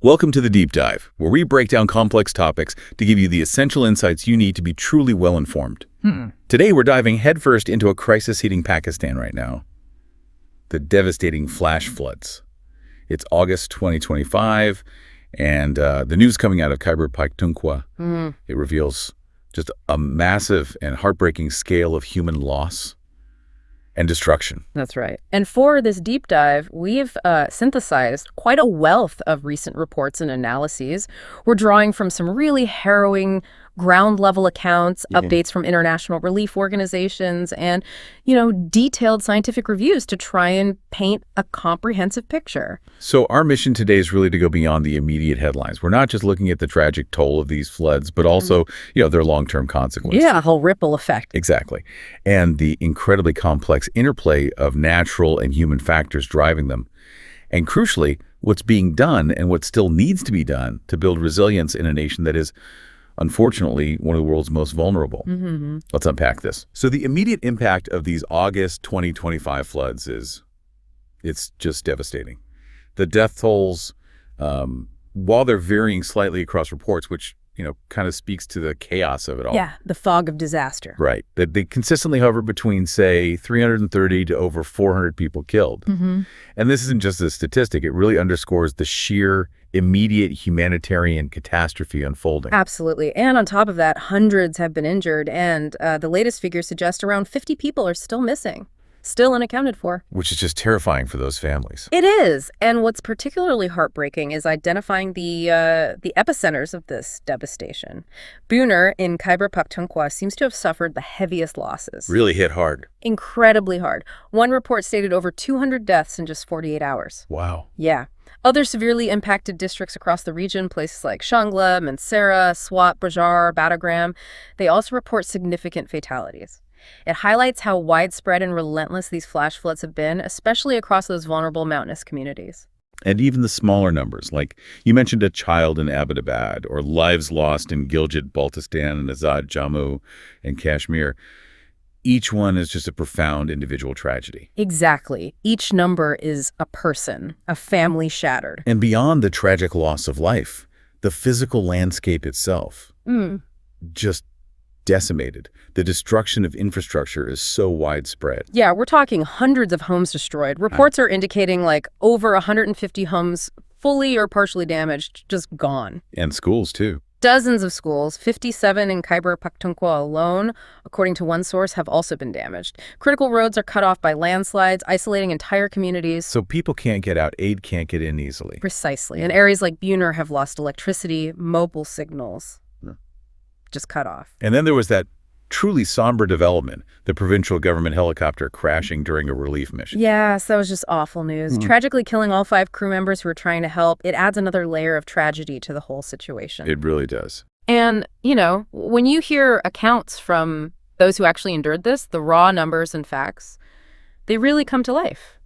Welcome to the Deep Dive, where we break down complex topics to give you the essential insights you need to be truly well-informed. Today, we're diving headfirst into a crisis hitting Pakistan right now. The devastating flash floods. It's August 2025, and the news coming out of Khyber Pakhtunkhwa, it reveals just a massive and heartbreaking scale of human loss and destruction. That's right. And for this deep dive, we've synthesized quite a wealth of recent reports and analyses. We're drawing from some really harrowing ground-level accounts, updates from international relief organizations, and, detailed scientific reviews to try and paint a comprehensive picture. So our mission today is really to go beyond the immediate headlines. We're not just looking at the tragic toll of these floods, but also, their long-term consequences. Yeah, a whole ripple effect. Exactly. And the incredibly complex interplay of natural and human factors driving them. And crucially, what's being done and what still needs to be done to build resilience in a nation that is, unfortunately, one of the world's most vulnerable. Let's unpack this. So the immediate impact of these August 2025 floods it's just devastating. The death tolls, while they're varying slightly across reports, which, kind of speaks to the chaos of it all. Yeah, the fog of disaster. Right. They consistently hover between, say, 330 to over 400 people killed. And this isn't just a statistic. It really underscores the sheer immediate humanitarian catastrophe unfolding. Absolutely. And on top of that, hundreds have been injured, and the latest figures suggest around 50 people are still missing, still unaccounted for. Which is just terrifying for those families. It is. And what's particularly heartbreaking is identifying the epicenters of this devastation. Buner in Khyber Pakhtunkhwa seems to have suffered the heaviest losses. Really hit hard. Incredibly hard. One report stated over 200 deaths in just 48 hours. Wow. Yeah. Other severely impacted districts across the region, places like Shangla, Mansehra, Swat, Bajar, Badagram, they also report significant fatalities. It highlights how widespread and relentless these flash floods have been, especially across those vulnerable mountainous communities. And even the smaller numbers, like you mentioned a child in Abbottabad, or lives lost in Gilgit-Baltistan and Azad Jammu and Kashmir. Each one is just a profound individual tragedy. Exactly. Each number is a person, a family shattered. And beyond the tragic loss of life, the physical landscape itself, just decimated. The destruction of infrastructure is so widespread. Yeah, we're talking hundreds of homes destroyed. Reports are indicating like over 150 homes fully or partially damaged, just gone. And schools, too. Dozens of schools, 57 in Khyber Pakhtunkhwa alone, according to one source, have also been damaged. Critical roads are cut off by landslides, isolating entire communities. So people can't get out, aid can't get in easily. Precisely. And areas like Buner have lost electricity, mobile signals, just cut off. And then there was that truly somber development, the provincial government helicopter crashing during a relief mission. Yes, that was just awful news. Tragically killing all 5 crew members who were trying to help. It adds another layer of tragedy to the whole situation. It really does. And, when you hear accounts from those who actually endured this, the raw numbers and facts, they really come to life.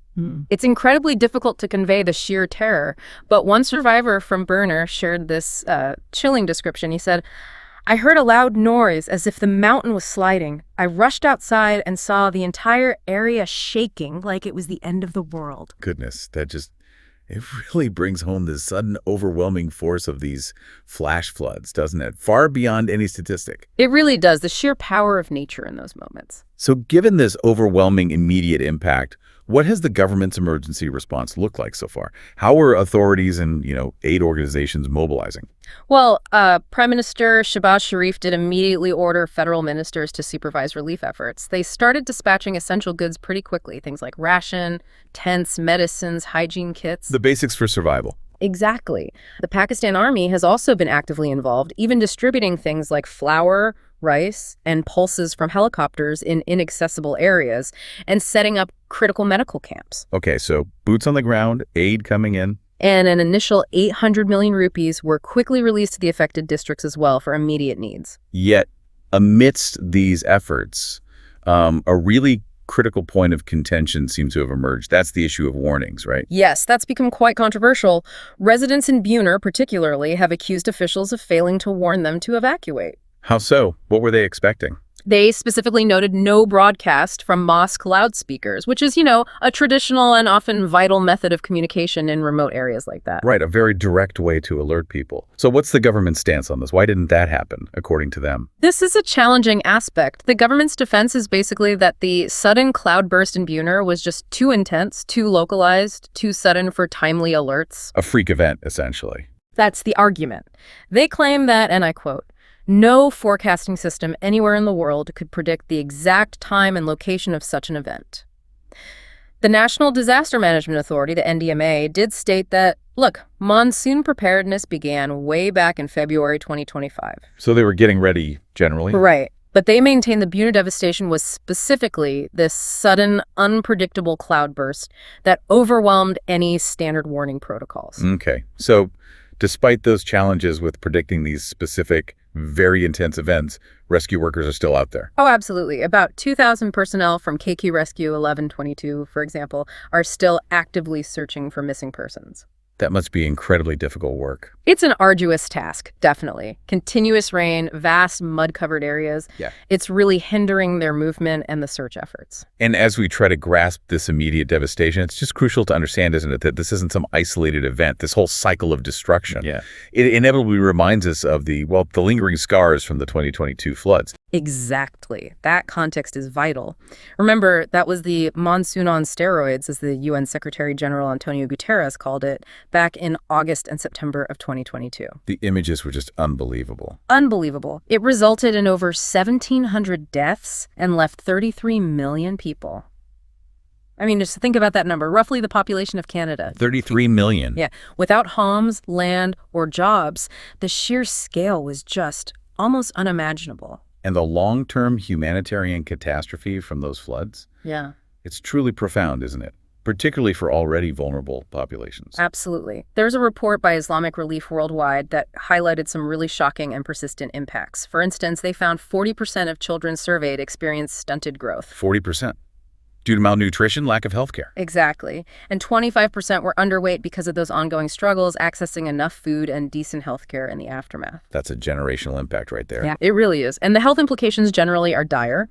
It's incredibly difficult to convey the sheer terror. But one survivor from Buner shared this chilling description. He said, "I heard a loud noise as if the mountain was sliding. I rushed outside and saw the entire area shaking like it was the end of the world." Goodness, it really brings home the sudden overwhelming force of these flash floods, doesn't it? Far beyond any statistic. It really does. The sheer power of nature in those moments. So given this overwhelming immediate impact, what has the government's emergency response looked like so far? How are authorities and, aid organizations mobilizing? Well, Prime Minister Shehbaz Sharif did immediately order federal ministers to supervise relief efforts. They started dispatching essential goods pretty quickly, things like ration, tents, medicines, hygiene kits. The basics for survival. Exactly. The Pakistan Army has also been actively involved, even distributing things like flour, rice, and pulses from helicopters in inaccessible areas and setting up critical medical camps. Okay, so boots on the ground, aid coming in. And an initial 800 million rupees were quickly released to the affected districts as well for immediate needs. Yet, amidst these efforts, a really critical point of contention seems to have emerged. That's the issue of warnings, right? Yes, that's become quite controversial. Residents in Buner, particularly, have accused officials of failing to warn them to evacuate. How so? What were they expecting? They specifically noted no broadcast from mosque loudspeakers, which is, a traditional and often vital method of communication in remote areas like that. Right, a very direct way to alert people. So what's the government's stance on this? Why didn't that happen, according to them? This is a challenging aspect. The government's defense is basically that the sudden cloudburst in Buner was just too intense, too localized, too sudden for timely alerts. A freak event, essentially. That's the argument. They claim that, and I quote, "No forecasting system anywhere in the world could predict the exact time and location of such an event." The National Disaster Management Authority, the NDMA, did state that, look, monsoon preparedness began way back in February 2025. So they were getting ready, generally? Right. But they maintain the Buner devastation was specifically this sudden, unpredictable cloudburst that overwhelmed any standard warning protocols. Okay. So despite those challenges with predicting these specific, very intense events, rescue workers are still out there. Oh, absolutely. About 2,000 personnel from KQ Rescue 1122, for example, are still actively searching for missing persons. That must be incredibly difficult work. It's an arduous task, definitely. Continuous rain, vast mud-covered areas. Yeah. It's really hindering their movement and the search efforts. And as we try to grasp this immediate devastation, it's just crucial to understand, isn't it, that this isn't some isolated event, this whole cycle of destruction. Yeah. It inevitably reminds us of the lingering scars from the 2022 floods. Exactly. That context is vital. Remember, that was the monsoon on steroids, as the UN Secretary General Antonio Guterres called it, back in August and September of 2022. The images were just unbelievable. Unbelievable. It resulted in over 1,700 deaths and left 33 million people. I mean, just think about that number, roughly the population of Canada. 33 million. Yeah. Without homes, land, or jobs, the sheer scale was just almost unimaginable. And the long-term humanitarian catastrophe from those floods? Yeah. It's truly profound, isn't it? Particularly for already vulnerable populations. Absolutely. There's a report by Islamic Relief Worldwide that highlighted some really shocking and persistent impacts. For instance, they found 40% of children surveyed experienced stunted growth. 40%. Due to malnutrition, lack of health care. Exactly. And 25% were underweight because of those ongoing struggles accessing enough food and decent health care in the aftermath. That's a generational impact right there. Yeah, it really is. And the health implications generally are dire.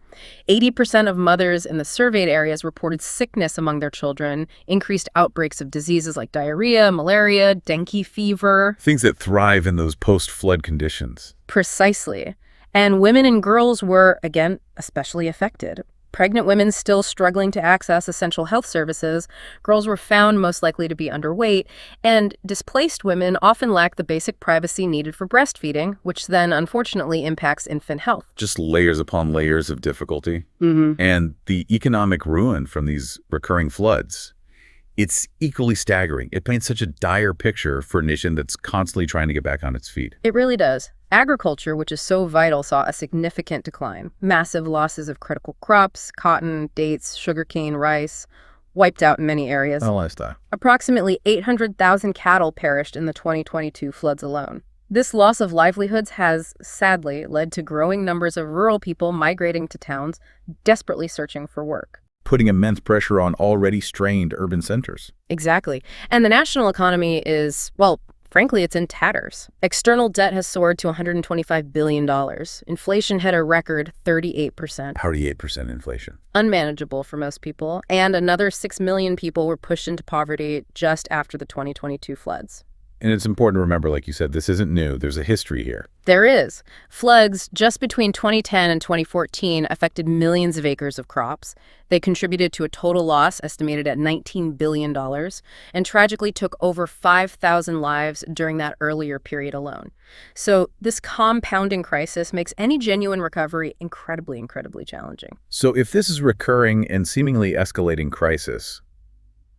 80% of mothers in the surveyed areas reported sickness among their children, increased outbreaks of diseases like diarrhea, malaria, dengue fever. Things that thrive in those post-flood conditions. Precisely. And women and girls were, again, especially affected. Pregnant women still struggling to access essential health services, girls were found most likely to be underweight, and displaced women often lack the basic privacy needed for breastfeeding, which then unfortunately impacts infant health. Just layers upon layers of difficulty. Mm-hmm. And the economic ruin from these recurring floods, it's equally staggering. It paints such a dire picture for a nation that's constantly trying to get back on its feet. It really does. Agriculture, which is so vital, saw a significant decline. Massive losses of critical crops, cotton, dates, sugarcane, rice, wiped out in many areas. Oh, livestock. Approximately 800,000 cattle perished in the 2022 floods alone. This loss of livelihoods has, sadly, led to growing numbers of rural people migrating to towns, desperately searching for work. Putting immense pressure on already strained urban centers. Exactly. And the national economy is, well, frankly, it's in tatters. External debt has soared to $125 billion. Inflation hit a record 38%. 38% inflation. Unmanageable for most people. And another 6 million people were pushed into poverty just after the 2022 floods. And it's important to remember, like you said, this isn't new. There's a history here. There is. Floods just between 2010 and 2014 affected millions of acres of crops. They contributed to a total loss estimated at $19 billion and tragically took over 5,000 lives during that earlier period alone. So this compounding crisis makes any genuine recovery incredibly, incredibly challenging. So if this is recurring and seemingly escalating crisis,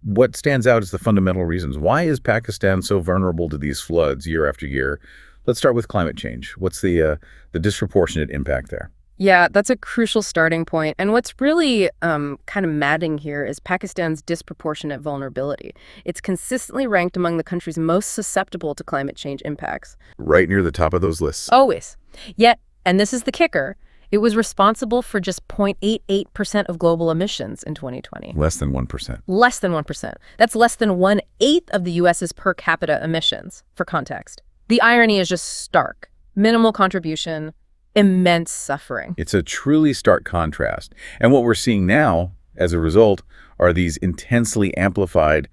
what stands out is the fundamental reasons. Why is Pakistan so vulnerable to these floods year after year? Let's start with climate change. What's the disproportionate impact there? Yeah, that's a crucial starting point. And what's really kind of maddening here is Pakistan's disproportionate vulnerability. It's consistently ranked among the countries most susceptible to climate change impacts. Right near the top of those lists. Always. Yet, and this is the kicker, it was responsible for just 0.88% of global emissions in 2020. Less than 1%. Less than 1%. That's less than 1/8 of the U.S.'s per capita emissions, for context. The irony is just stark. Minimal contribution, immense suffering. It's a truly stark contrast. And what we're seeing now, as a result, are these intensely amplified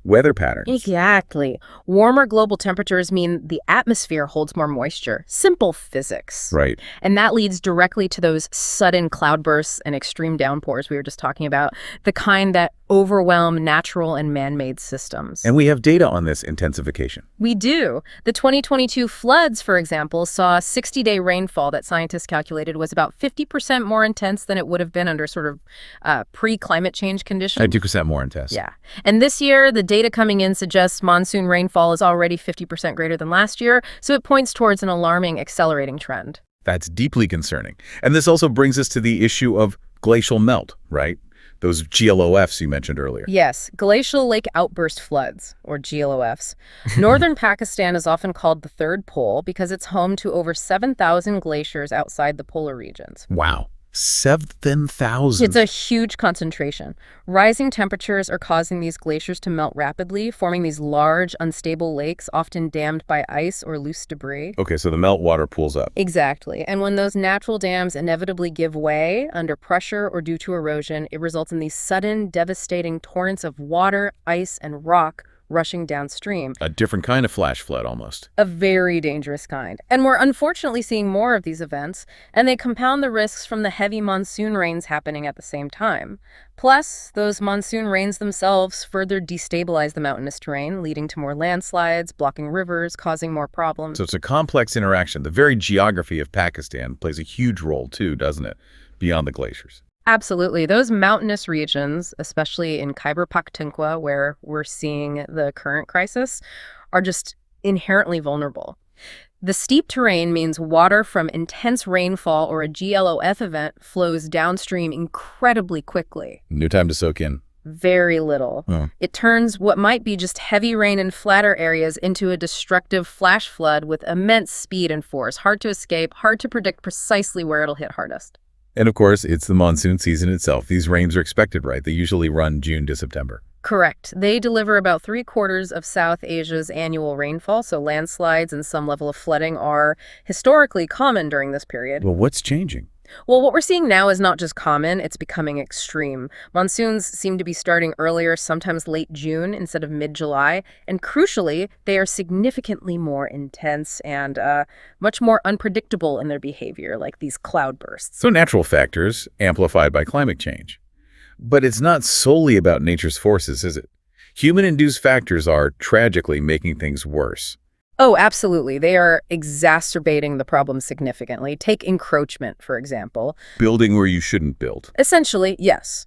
weather patterns. Exactly. Warmer global temperatures mean the atmosphere holds more moisture. Simple physics. Right. And that leads directly to those sudden cloudbursts and extreme downpours we were just talking about, the kind that overwhelm natural and man-made systems. And we have data on this intensification. We do. The 2022 floods, for example, saw a 60-day rainfall that scientists calculated was about 50% more intense than it would have been under sort of pre-climate change conditions. 50% more intense. Yeah. And this year, the data coming in suggests monsoon rainfall is already 50% greater than last year, so it points towards an alarming, accelerating trend. That's deeply concerning. And this also brings us to the issue of glacial melt, right? Those GLOFs you mentioned earlier. Yes, glacial lake outburst floods, or GLOFs. Northern Pakistan is often called the third pole because it's home to over 7,000 glaciers outside the polar regions. Wow. 7,000. It's a huge concentration. Rising temperatures are causing these glaciers to melt rapidly, forming these large, unstable lakes, often dammed by ice or loose debris. Okay, so the meltwater pools up. Exactly. And when those natural dams inevitably give way under pressure or due to erosion, it results in these sudden, devastating torrents of water, ice, and rock rushing downstream. A different kind of flash flood, almost. A very dangerous kind. And we're unfortunately seeing more of these events, and they compound the risks from the heavy monsoon rains happening at the same time. Plus, those monsoon rains themselves further destabilize the mountainous terrain, leading to more landslides, blocking rivers, causing more problems. So it's a complex interaction. The very geography of Pakistan plays a huge role, too, doesn't it? Beyond the glaciers. Absolutely. Those mountainous regions, especially in Khyber Pakhtunkhwa, where we're seeing the current crisis, are just inherently vulnerable. The steep terrain means water from intense rainfall or a GLOF event flows downstream incredibly quickly. No time to soak in. Very little. Oh. It turns what might be just heavy rain in flatter areas into a destructive flash flood with immense speed and force. Hard to escape, hard to predict precisely where it'll hit hardest. And of course, it's the monsoon season itself. These rains are expected, right? They usually run June to September. Correct. They deliver about 3/4 of South Asia's annual rainfall, so landslides and some level of flooding are historically common during this period. Well, what's changing? Well, what we're seeing now is not just common, it's becoming extreme. Monsoons seem to be starting earlier, sometimes late June instead of mid-July, and crucially, they are significantly more intense and much more unpredictable in their behavior, like these cloudbursts. So natural factors amplified by climate change. But it's not solely about nature's forces, is it? Human-induced factors are tragically making things worse. Oh, absolutely. They are exacerbating the problem significantly. Take encroachment, for example. Building where you shouldn't build. Essentially, yes.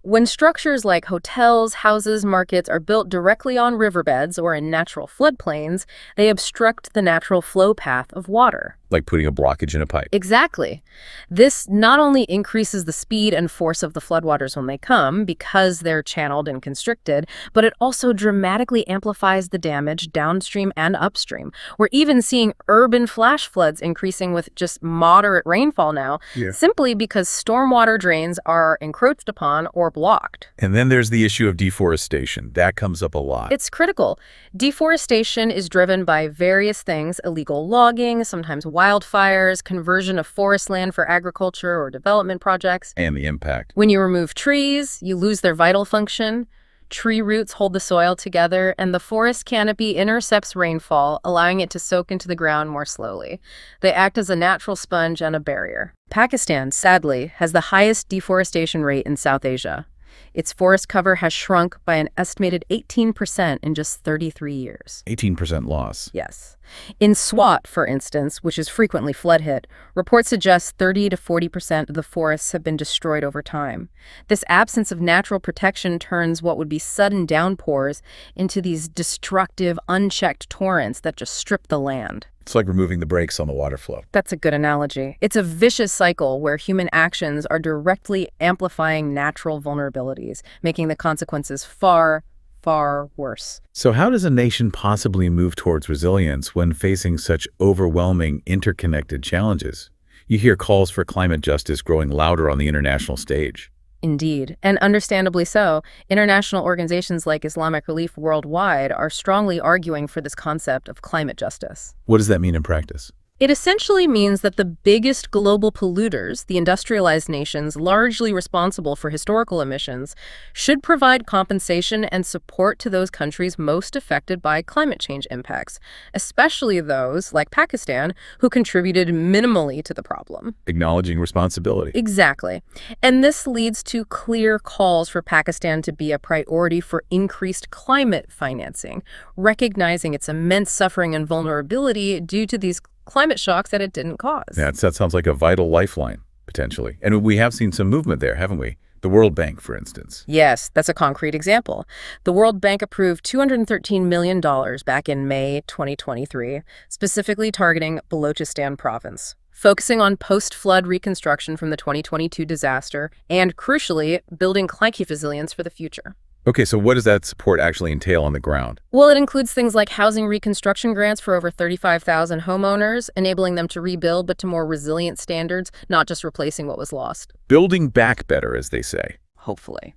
When structures like hotels, houses, markets are built directly on riverbeds or in natural floodplains, they obstruct the natural flow path of water. Like putting a blockage in a pipe. Exactly. This not only increases the speed and force of the floodwaters when they come, because they're channeled and constricted, but it also dramatically amplifies the damage downstream and upstream. We're even seeing urban flash floods increasing with just moderate rainfall now, simply because stormwater drains are encroached upon or blocked. And then there's the issue of deforestation. That comes up a lot. It's critical. Deforestation is driven by various things: illegal logging, sometimes wildfires, conversion of forest land for agriculture or development projects. And the impact. When you remove trees, you lose their vital function. Tree roots hold the soil together, and the forest canopy intercepts rainfall, allowing it to soak into the ground more slowly. They act as a natural sponge and a barrier. Pakistan, sadly, has the highest deforestation rate in South Asia. Its forest cover has shrunk by an estimated 18% in just 33 years. 18% loss. Yes. In Swat, for instance, which is frequently flood-hit, reports suggest 30 to 40% of the forests have been destroyed over time. This absence of natural protection turns what would be sudden downpours into these destructive, unchecked torrents that just strip the land. It's like removing the brakes on the water flow. That's a good analogy. It's a vicious cycle where human actions are directly amplifying natural vulnerabilities, making the consequences far, far worse. So how does a nation possibly move towards resilience when facing such overwhelming, interconnected challenges? You hear calls for climate justice growing louder on the international stage. Indeed, and understandably so. International organizations like Islamic Relief Worldwide are strongly arguing for this concept of climate justice. What does that mean in practice? It essentially means that the biggest global polluters, the industrialized nations largely responsible for historical emissions, should provide compensation and support to those countries most affected by climate change impacts, especially those, like Pakistan, who contributed minimally to the problem. Acknowledging responsibility. Exactly. And this leads to clear calls for Pakistan to be a priority for increased climate financing, recognizing its immense suffering and vulnerability due to these climate shocks that it didn't cause. That sounds like a vital lifeline, potentially. And we have seen some movement there, haven't we? The World Bank, for instance. Yes, that's a concrete example. The World Bank approved $213 million back in May 2023, specifically targeting Balochistan province, focusing on post-flood reconstruction from the 2022 disaster and, crucially, building climate resilience for the future. Okay, so what does that support actually entail on the ground? Well, it includes things like housing reconstruction grants for over 35,000 homeowners, enabling them to rebuild but to more resilient standards, not just replacing what was lost. Building back better, as they say. Hopefully.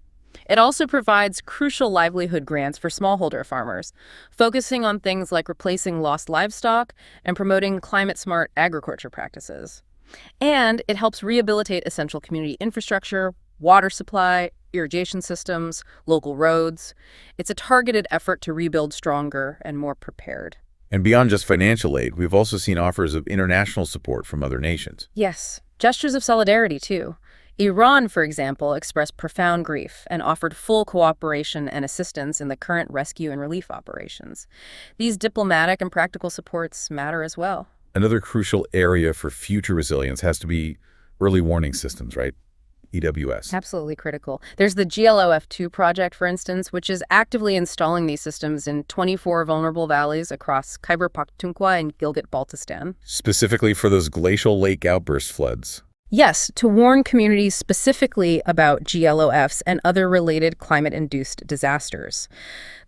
It also provides crucial livelihood grants for smallholder farmers, focusing on things like replacing lost livestock and promoting climate-smart agriculture practices. And it helps rehabilitate essential community infrastructure, water supply, irrigation systems, local roads. It's a targeted effort to rebuild stronger and more prepared. And beyond just financial aid, we've also seen offers of international support from other nations. Yes, gestures of solidarity, too. Iran, for example, expressed profound grief and offered full cooperation and assistance in the current rescue and relief operations. These diplomatic and practical supports matter as well. Another crucial area for future resilience has to be early warning systems, right? EWS. Absolutely critical. There's the GLOF2 project, for instance, which is actively installing these systems in 24 vulnerable valleys across Khyber Pakhtunkhwa and Gilgit-Baltistan. Specifically for those glacial lake outburst floods. Yes, to warn communities specifically about GLOFs and other related climate-induced disasters.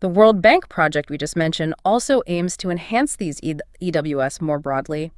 The World Bank project we just mentioned also aims to enhance these EWS more broadly.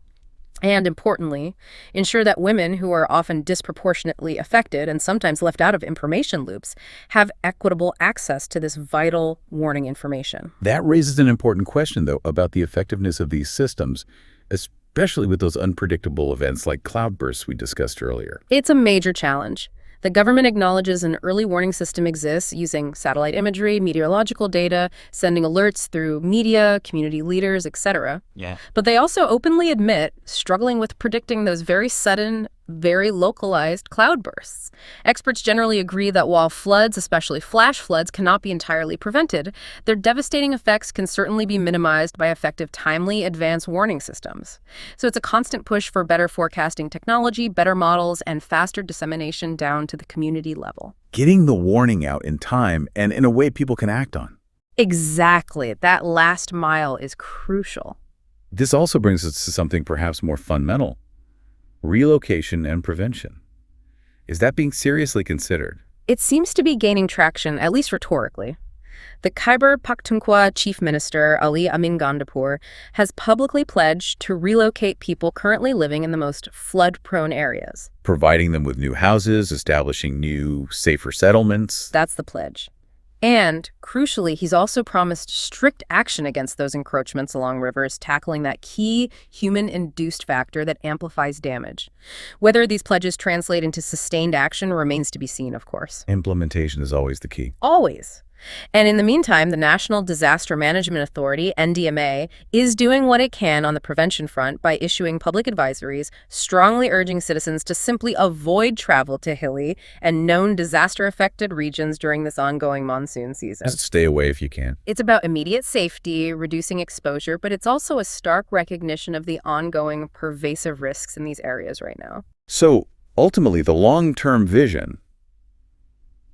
And importantly, ensure that women who are often disproportionately affected and sometimes left out of information loops have equitable access to this vital warning information. That raises an important question, though, about the effectiveness of these systems, especially with those unpredictable events like cloudbursts we discussed earlier. It's a major challenge. The government acknowledges an early warning system exists using satellite imagery, meteorological data, sending alerts through media, community leaders, etc. Yeah. But they also openly admit struggling with predicting those very sudden, very localized cloudbursts. Experts generally agree that while floods, especially flash floods, cannot be entirely prevented, their devastating effects can certainly be minimized by effective, timely, advanced warning systems. So it's a constant push for better forecasting technology, better models, and faster dissemination down to the community level. Getting the warning out in time and in a way people can act on. Exactly. That last mile is crucial. This also brings us to something perhaps more fundamental. Relocation and prevention. Is that being seriously considered? It seems to be gaining traction, at least rhetorically. The Khyber Pakhtunkhwa Chief Minister, Ali Amin Gandapur, has publicly pledged to relocate people currently living in the most flood-prone areas. Providing them with new houses, establishing new, safer settlements. That's the pledge. And, crucially, he's also promised strict action against those encroachments along rivers, tackling that key human-induced factor that amplifies damage. Whether these pledges translate into sustained action remains to be seen, of course. Implementation is always the key. Always. And in the meantime, the National Disaster Management Authority, NDMA, is doing what it can on the prevention front by issuing public advisories, strongly urging citizens to simply avoid travel to hilly and known disaster-affected regions during this ongoing monsoon season. Just stay away if you can. It's about immediate safety, reducing exposure, but it's also a stark recognition of the ongoing pervasive risks in these areas right now. So, ultimately, the long-term vision,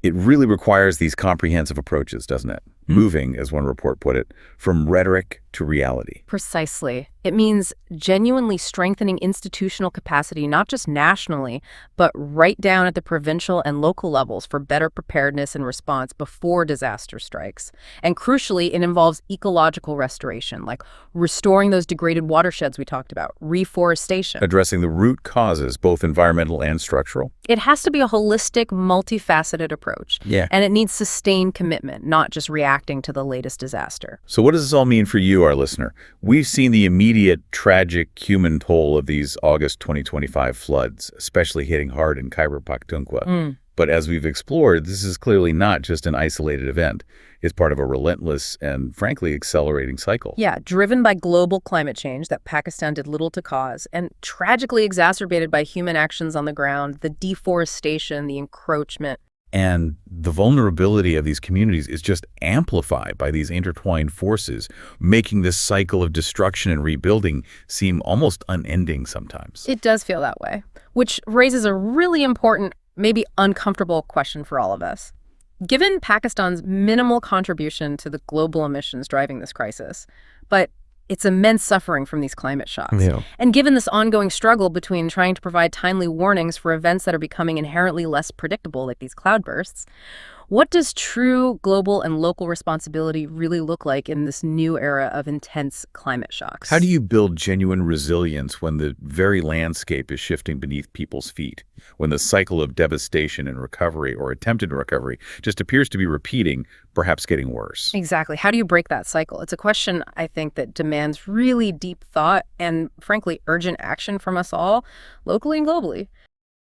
it really requires these comprehensive approaches, doesn't it? Moving, as one report put it, from rhetoric to reality. Precisely. It means genuinely strengthening institutional capacity, not just nationally, but right down at the provincial and local levels for better preparedness and response before disaster strikes. And crucially, it involves ecological restoration, like restoring those degraded watersheds we talked about, reforestation. Addressing the root causes, both environmental and structural. It has to be a holistic, multifaceted approach. Yeah. And it needs sustained commitment, not just reactive reacting to the latest disaster. So what does this all mean for you, our listener? We've seen the immediate tragic human toll of these August 2025 floods, especially hitting hard in Khyber Pakhtunkhwa. But as we've explored, this is clearly not just an isolated event. It's part of a relentless and, frankly, accelerating cycle. Yeah, driven by global climate change that Pakistan did little to cause, and tragically exacerbated by human actions on the ground, the deforestation, the encroachment. And the vulnerability of these communities is just amplified by these intertwined forces, making this cycle of destruction and rebuilding seem almost unending sometimes. It does feel that way, which raises a really important, maybe uncomfortable question for all of us. Given Pakistan's minimal contribution to the global emissions driving this crisis, but its immense suffering from these climate shocks, and given this ongoing struggle between trying to provide timely warnings for events that are becoming inherently less predictable, like these cloudbursts, what does true global and local responsibility really look like in this new era of intense climate shocks? How do you build genuine resilience when the very landscape is shifting beneath people's feet, when the cycle of devastation and recovery, or attempted recovery, just appears to be repeating, perhaps getting worse? Exactly. How do you break that cycle? It's a question, I think, that demands really deep thought and, frankly, urgent action from us all, locally and globally.